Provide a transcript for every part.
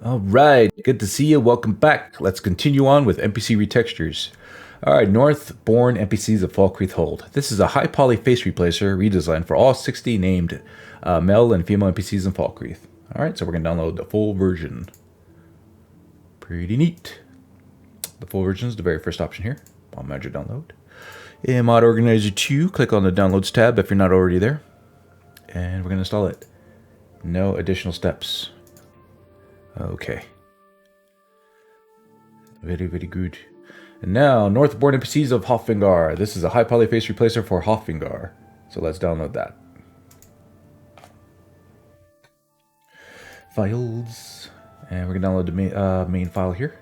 All right, good to see you. Welcome back. Let's continue on with NPC Retextures. All right, Northbourne NPCs of Hold. This is a high poly face replacer redesigned for all 60 named male and female NPCs in Falkreath. All right, so we're going to download the full version. Pretty neat. The full version is the very first option here. I'll measure download. In Mod Organizer 2, click on the Downloads tab if you're not already there. And we're going to install it. No additional steps. Okay. Very, very good. And now, Northbourne NPCs of Hauffingar. This is a high poly face replacer for Hauffingar. So let's download that. Files. And we're going to download the main file here.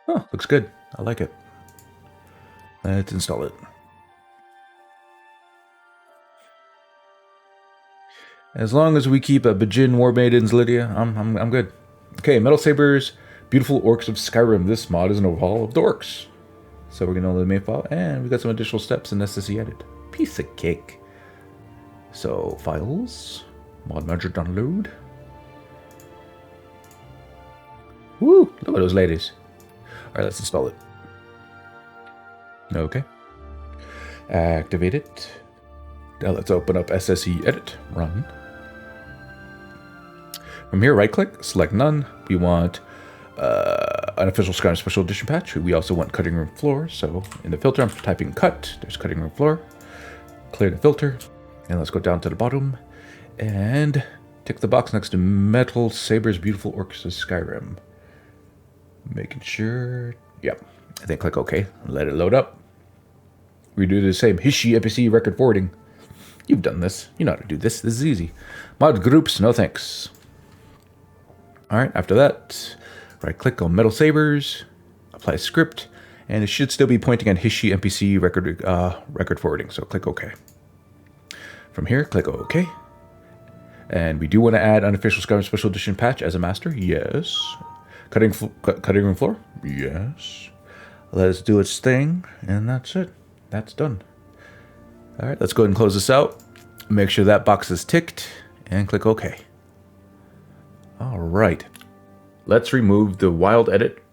Oh, looks good. I like it. Let's install it. As long as we keep a Bajin War Maidens, Lydia, I'm good. Okay, Metal Sabers, Beautiful Orcs of Skyrim. This mod is an overhaul of the orcs. So we're going to download the main file, and we got some additional steps in SSE Edit. Piece of cake. So, files, mod manager download. Woo, look at those ladies. Alright, let's install it. Okay. Activate it. Now let's open up SSE Edit, run. From here, right-click, select none. We want unofficial Skyrim Special Edition patch. We also want cutting room floor. So in the filter, I'm typing cut. There's cutting room floor. Clear the filter. And let's go down to the bottom. And tick the box next to Metal Sabers Beautiful Orcs of Skyrim. Making sure. Yep. And then click OK. Let it load up. We do the same. Hijinx NPC record forwarding. You've done this. You know how to do this. This is easy. Mod groups, no thanks. Alright, after that, right-click on Metal Sabers, apply script, and it should still be pointing at Hijinx NPC record forwarding, so click OK. From here, click OK. And we do want to add unofficial Skyrim Special Edition patch as a master. Yes. Cutting room floor. Yes. Let us do its thing, and that's it. That's done. All right, let's go ahead and close this out. Make sure that box is ticked, and click OK. All right. Let's remove the wild edit,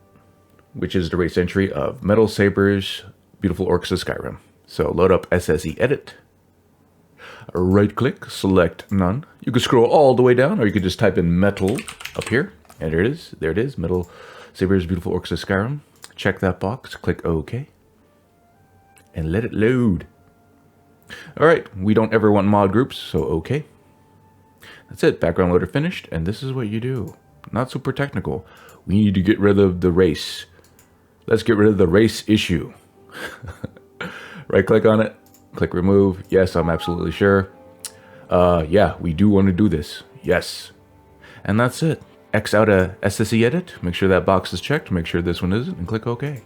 which is the race entry of Metal Sabers, Beautiful Orcs of Skyrim. So load up SSE Edit. Right-click, select none. You can scroll all the way down, or you could just type in metal up here. And there it is. There it is. Metal Sabers, Beautiful Orcs of Skyrim. Check that box. Click OK. And let it load. All right, we don't ever want mod groups, so okay. That's it, background loader finished, and this is what you do. Not super technical. We need to get rid of the race. Let's get rid of the race issue. Right click on it, click remove. Yes, I'm absolutely sure. Yeah, we do want to do this. Yes. And that's it. X out a SSE edit, make sure that box is checked, make sure this one isn't, and click OK.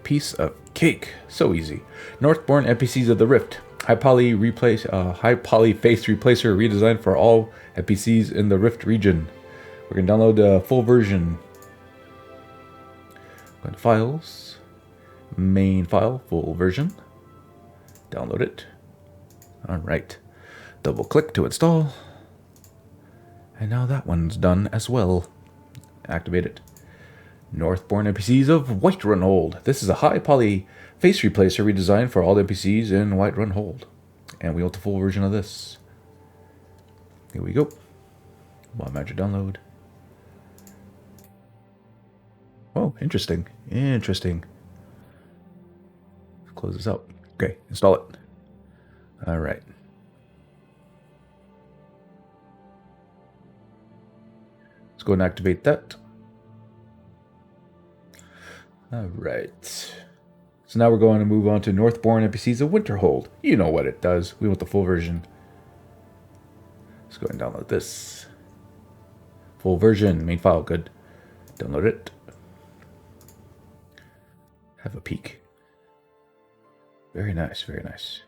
Piece of cake. So easy. Northbourne NPCs of the Rift. High poly face replacer redesigned for all NPCs in the Rift region. We're going to download the full version. Go to Files, Main File, Full Version. Download it. Alright. Double click to install. And now that one's done as well. Activate it. Northbourne NPCs of Winterhold. This is a high poly face replacer redesigned for all the NPCs in Winterhold. And we want the full version of this. Here we go. Mod Manager download. Oh, interesting. Interesting. Close this out. Okay, install it. All right. Let's go and activate that. All right. So now we're going to move on to Northbourne NPCs of Winterhold. You know what it does. We want the full version. Let's go ahead and download this. Full version, main file, good. Download it. Have a peek. Very nice, very nice.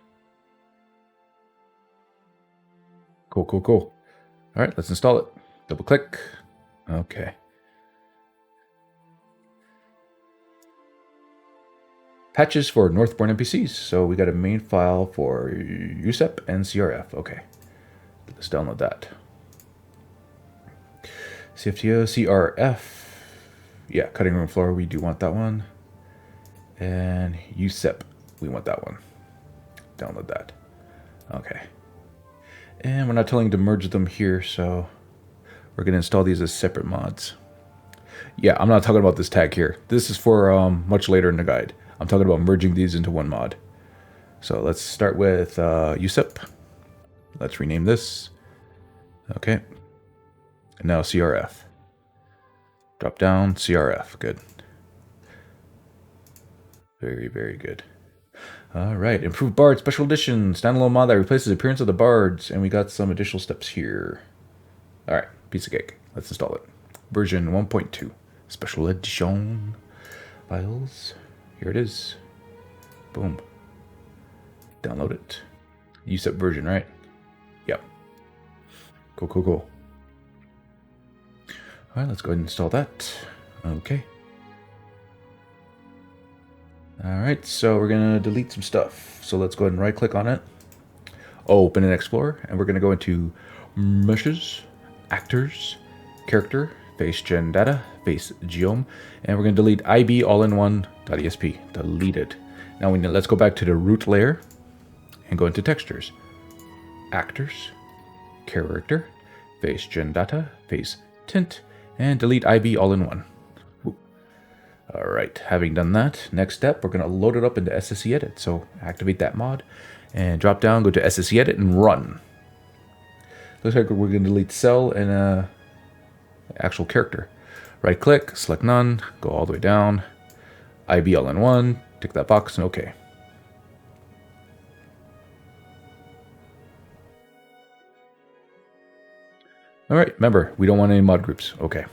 Cool, cool, cool. All right, let's install it. Double click. Okay. Patches for Northbourne NPCs. So we got a main file for USEP and CRF. Okay. Let's download that. CFTO, CRF. Yeah, cutting room floor, we do want that one. And USEP, we want that one. Download that. Okay. And we're not telling to merge them here, so we're going to install these as separate mods. Yeah, I'm not talking about this tag here. This is for much later in the guide. I'm talking about merging these into one mod. So let's start with USEP. Let's rename this. Okay. And now CRF. Drop down, CRF. Good. Very, very good. All right. Improved Bard Special Edition. Standalone mod that replaces the appearance of the bards. And we got some additional steps here. All right. Piece of cake. Let's install it. Version 1.2. Special Edition. Files. Here it is. Boom. Download it. USEP version, right? Yep. Cool, cool, cool. All right, let's go ahead and install that. Okay. All right, so we're going to delete some stuff. So let's go ahead and right-click on it. Open and Explorer, and we're going to go into Meshes, Actors, Character, Face Gen Data, Face Geom, and we're going to delete IB all-in-one.esp. Delete it. Now let's go back to the root layer and go into Textures, Actors, Character, Face Gen Data, Face Tint, and delete IB all-in-one. All right, having done that, next step, we're going to load it up into SSE Edit. So activate that mod and drop down, go to SSE Edit and run. Looks like we're going to delete cell and actual character. Right click, select none, go all the way down, IB all-in-one, tick that box and OK. All right, remember, we don't want any mod groups. Okay.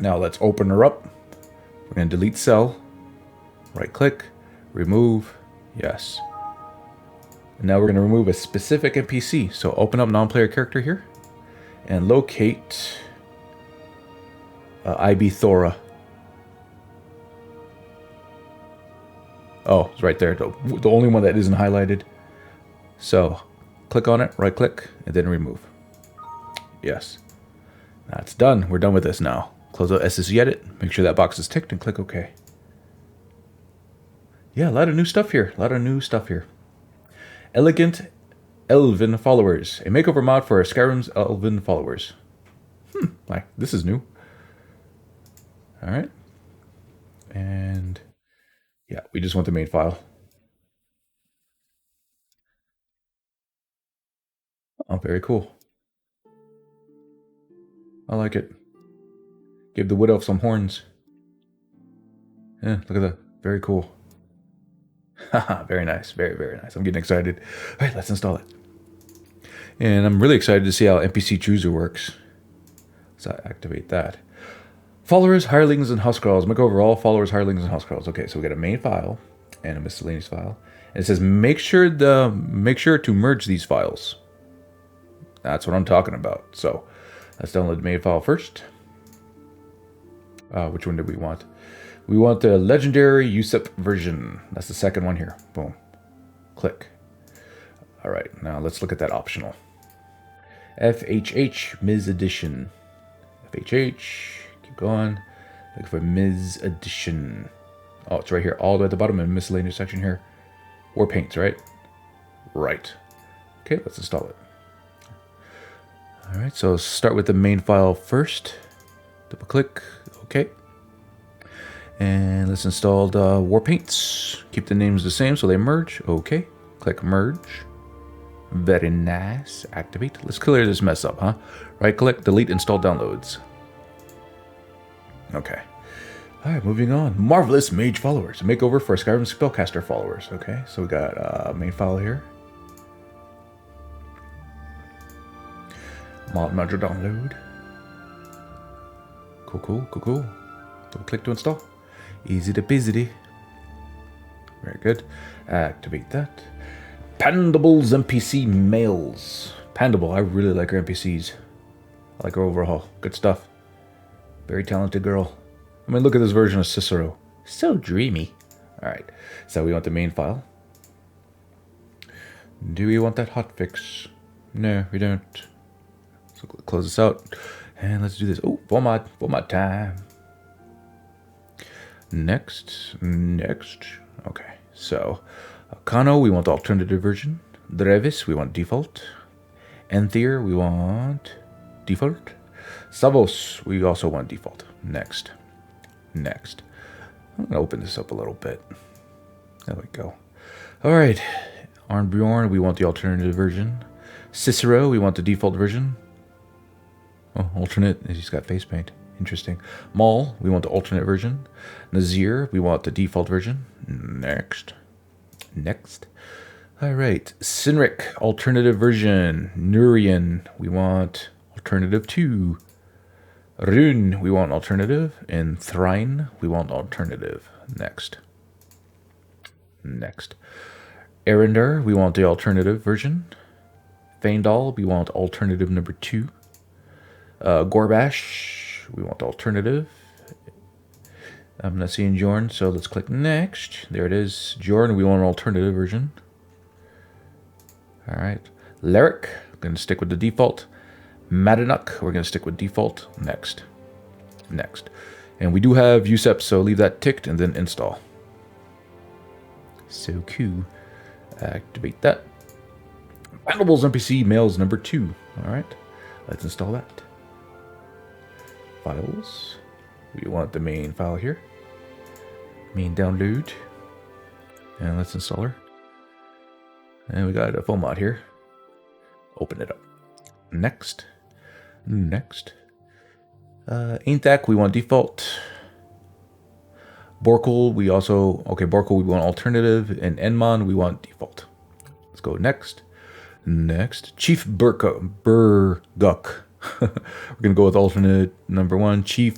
Now let's open her up. We're going to delete cell, right click, remove, yes. And now we're going to remove a specific NPC. So open up non-player character here and locate IB Thora. Oh, it's right there, the only one that isn't highlighted. So click on it, right click, and then remove. Yes. That's done. We're done with this now. Close out SSE Edit, make sure that box is ticked, and click OK. Yeah, a lot of new stuff here. Elegant Elven Followers. A makeover mod for Skyrim's Elven Followers. Like, this is new. All right. And yeah, we just want the main file. Oh, very cool. I like it. Give the wood elf some horns. Yeah, look at that. Very cool. Haha, very nice. Very, very nice. I'm getting excited. All right, let's install it. And I'm really excited to see how NPC Chooser works. So activate that. Followers, hirelings, and housecarls. Make over all followers, hirelings, and housecarls. Okay, so we got a main file and a miscellaneous file. And it says make sure to merge these files. That's what I'm talking about. So let's download the main file first. Which one did we want? We want the legendary USEP version. That's the second one here. Boom. Click. All right, now let's look at that optional. FHH Ms. Edition. FHH. Keep going. Look for Ms. Edition. Oh, it's right here, all the way at the bottom in miscellaneous section here. War paints, right? Right. Okay, let's install it. All right, so start with the main file first. Double click. Okay. And let's install the war paints. Keep the names the same so they merge. Okay. Click merge. Very nice. Activate. Let's clear this mess up, huh? Right click, delete, install downloads. Okay. All right, moving on. Marvelous Mage followers. Makeover for Skyrim Spellcaster followers. Okay, so we got main file here. Mod module download. Cool. Double click to install. Easy to busy. Very good. Activate that. Pandables NPC males. Pandable, I really like her NPCs. I like her overhaul. Good stuff. Very talented girl. I mean, look at this version of Cicero. So dreamy. Alright, so we want the main file. Do we want that hotfix? No, we don't. So close this out. And let's do this. Oh, full mod time. Next. Okay, so Kano, we want the alternative version. Drevis, we want default. Enthier, we want default. Savos, we also want default. Next. I'm gonna open this up a little bit. There we go. All right, Arnbjorn, we want the alternative version. Cicero, we want the default version. Oh, alternate, he's got face paint. Interesting. Maul, we want the alternate version. Nazir, we want the default version. Next. All right, Sinric, alternative version. Nurian, we want alternative 2. Rune, we want alternative. And Thrine, we want alternative. Next. Arendar, we want the alternative version. Feindal, we want alternative number 2. Gorbash, we want alternative. I'm not seeing Jorn, so let's click next. There it is. Jorn, we want an alternative version. All right. Lyric, we're going to stick with the default. Madanuk, we're going to stick with default. Next. And we do have USEP, so leave that ticked and then install. So cool. Activate that. Valuables NPC males number 2. All right. Let's install that. Files. We want the main file here. Main download. And let's install her. And we got a full mod here. Open it up. Next. Aintak, we want default. Borkel, we want alternative. And Enmon, we want default. Let's go next. Chief Burguk. We're going to go with alternate number 1. Chief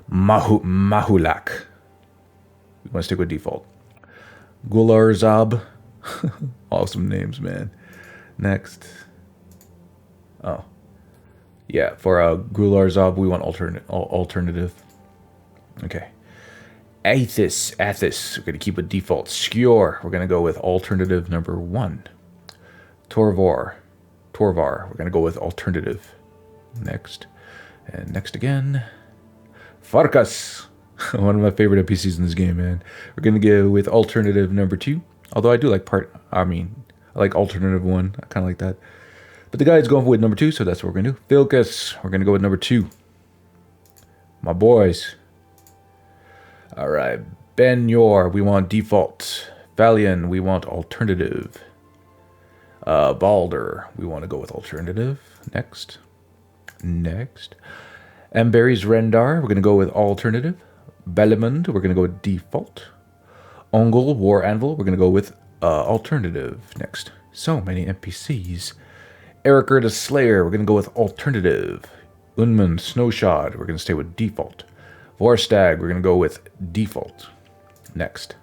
Mahulak. We want to stick with default. Gularzab. Awesome names, man. Next. Oh. Yeah, for Gularzab, we want alternative. Okay. Athis. We're going to keep with default. Skjor. We're going to go with alternative number 1. Torvar. We're going to go with alternative. Next. And next again. Farkas. One of my favorite NPCs in this game, man. We're going to go with alternative number 2. Although I do like I like alternative 1. I kind of like that. But the guy's going with number 2, so that's what we're going to do. Filkus. We're going to go with number 2. My boys. All right. Ben Yor. We want default. Valian. We want alternative. Balder. We want to go with alternative. Next. Amberry's Rendar. We're going to go with alternative. Belimund. We're going to go with default. Ongol, War Anvil, we're going to go with alternative. Next. So many NPCs. Eriker the Slayer, we're going to go with alternative. Unman, Snowshod, we're going to stay with default. Vorstag, we're going to go with default. Next.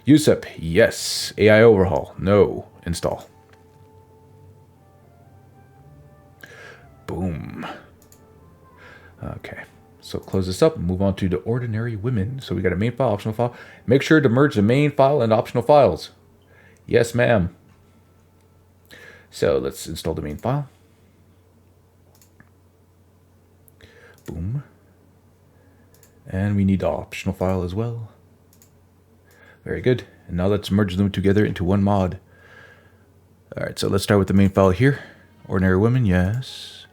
USEP, yes. AI overhaul, no. Install. Boom. Okay. So close this up and move on to the ordinary women. So we got a main file, optional file. Make sure to merge the main file and optional files. Yes, ma'am. So let's install the main file. Boom. And we need the optional file as well. Very good. And now let's merge them together into one mod. All right, so let's start with the main file here. Ordinary women, yes.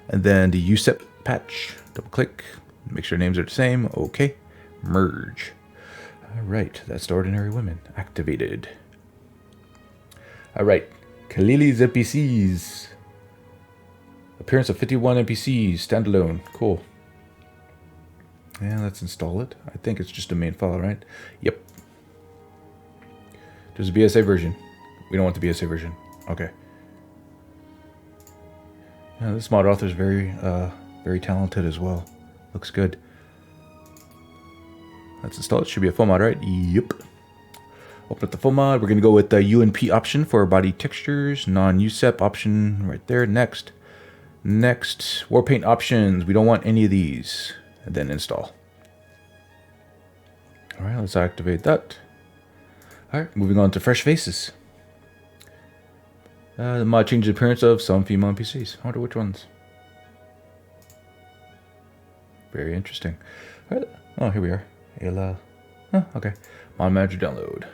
And then the USEP patch. Double click, make sure names are the same. Okay, merge. All right, that's the ordinary women activated. All right, Kalili's NPCs. Appearance of 51 NPCs, standalone. Cool. And let's install it. I think it's just a main file, right? Yep. There's a BSA version. We don't want the BSA version. Okay. Yeah, this mod author is very talented as well. Looks good. Let's install it. Should be a full mod, right? Yep. Open up the full mod. We're going to go with the UNP option for body textures. Non-USEP option right there. Next. Warpaint options. We don't want any of these. And then install. All right, let's activate that. All right, moving on to fresh faces. The mod changed the appearance of some female NPCs. I wonder which ones. Very interesting. Right. Oh, here we are. Ayla. Huh, okay. Mod Manager download.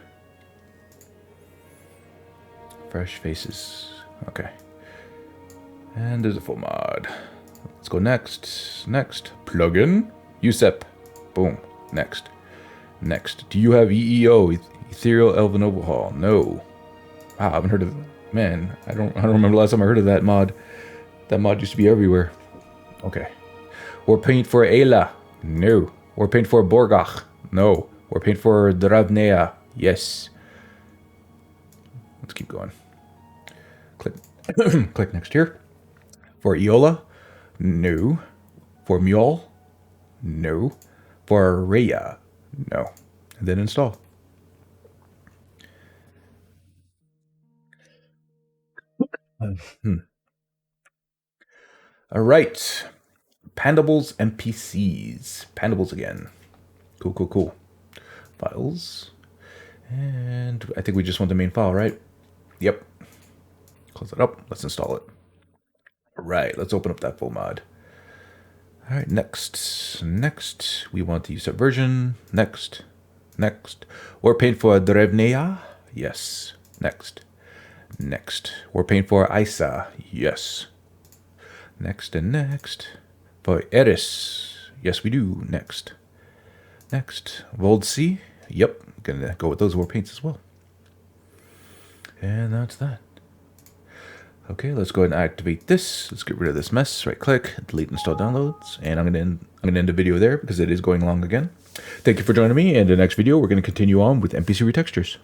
Fresh faces. Okay. And there's a full mod. Let's go next. Next. Plugin. USEP. Boom. Next. Next. Do you have EEO? Ethereal Elven Overhaul? No. Wow, I haven't heard of it. Man, I don't remember the last time I heard of that mod. That mod used to be everywhere. Okay. War Paint for Ayla? No. War Paint for Borgach? No. War Paint for Dravnea? Yes. Let's keep going. Click click next here. For Eola? No. For Mule? No. For Rhea? No. And then install. All right. Pandables NPCs. Pandables again. Cool, cool, cool. Files. And I think we just want the main file, right? Yep. Close it up. Let's install it. All right. Let's open up that full mod. All right. Next. Next. We want the USEP version. Next. Next. War Paint for Drevnea? Yes. Next. Next. War Paint for Isa? Yes. Next and next. For Eris? Yes, we do. Next. Next. Voldsea? Yep. Gonna go with those war paints as well. And that's that. Okay, let's go ahead and activate this. Let's get rid of this mess. Right click, delete install downloads, and I'm gonna end the video there because it is going long again. Thank you for joining me. In the next video, we're gonna continue on with NPC Retextures.